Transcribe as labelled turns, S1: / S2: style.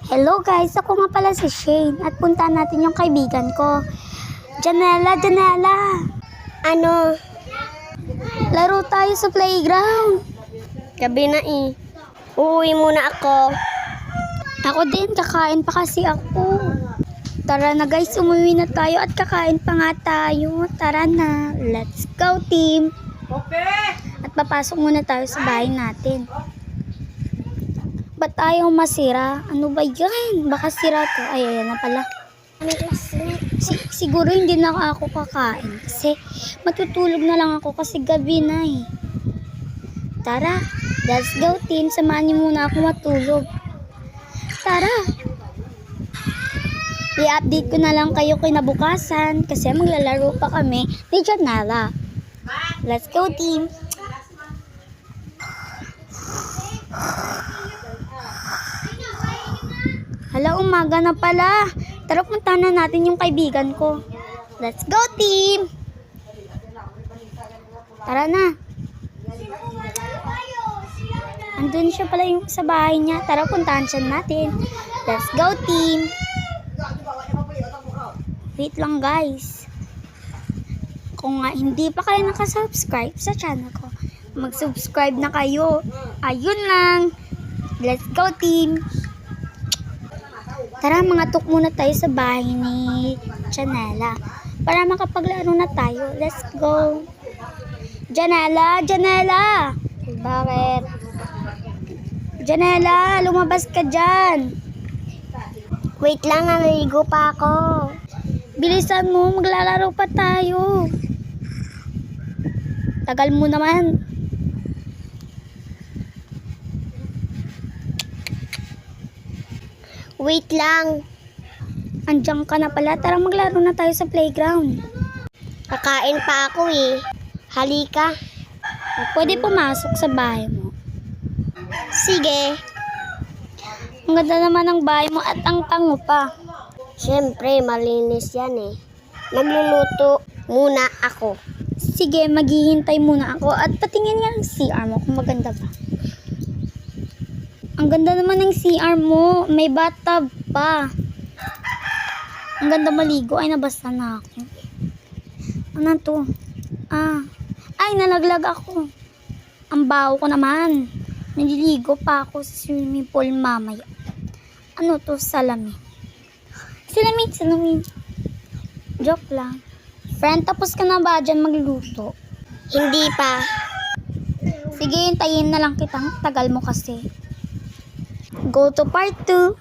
S1: Hello guys, ako nga pala si Shane at punta natin yung kaibigan ko. Janela!
S2: Ano?
S1: Laro tayo sa playground.
S2: Gabi na eh. Uuwi muna ako.
S1: Ako din, kakain pa kasi ako. Tara na guys, umuwi na tayo at kakain pa nga tayo. Tara na, let's go team. At papasok muna tayo sa bahay natin. Ba't ayaw masira? Ano ba yan? Baka sira to. Ay, ayan na pala. Siguro hindi na ako kakain. Kasi matutulog na lang ako kasi gabi na eh. Tara, let's go team. Samahan niyo muna ako matulog. Tara. I-update ko na lang kayo kinabukasan kasi maglalaro pa kami ni Janela. Let's go team. Hala, umaga na pala. Tara, puntahan na natin yung kaibigan ko. Let's go, team! Tara na. Andun siya pala yung sa bahay niya. Tara, puntahan siya natin. Let's go, team! Wait lang, guys. Kung nga hindi pa kayo nakasubscribe sa channel ko, mag-subscribe na kayo. Ayun lang. Let's go, team! Tara, mangatok muna tayo sa bahay ni Janela para makapaglaro na tayo. Let's go. Janela!
S2: Bakit?
S1: Janela, lumabas ka dyan.
S2: Wait lang, naliligo pa ako.
S1: Bilisan mo, maglalaro pa tayo. Tagal mo naman.
S2: Wait lang.
S1: Andiyan ka na pala. Tara, maglaro na tayo sa playground.
S2: Kakain pa ako eh. Halika.
S1: Pwede pumasok sa bahay mo.
S2: Sige.
S1: Ang ganda naman ng bahay mo at ang tango pa.
S2: Siyempre, malinis yan eh. Magluluto muna ako.
S1: Sige, maghihintay muna ako at patingin nga ang CR mo kung maganda ba. Ang ganda naman ng CR mo. May bathtub pa. Ang ganda maligo. Ay, nabasa na ako. Ano to? Ay, nalaglag ako. Ang baho ko naman. Naliligo pa ako sa swimming pool mamaya. Ano to? Salamin. Salamin. Joke lang. Friend, tapos ka na ba dyan magluto?
S2: Hindi pa.
S1: Sige, hintayin na lang kitang tagal mo kasi. Go to part 2.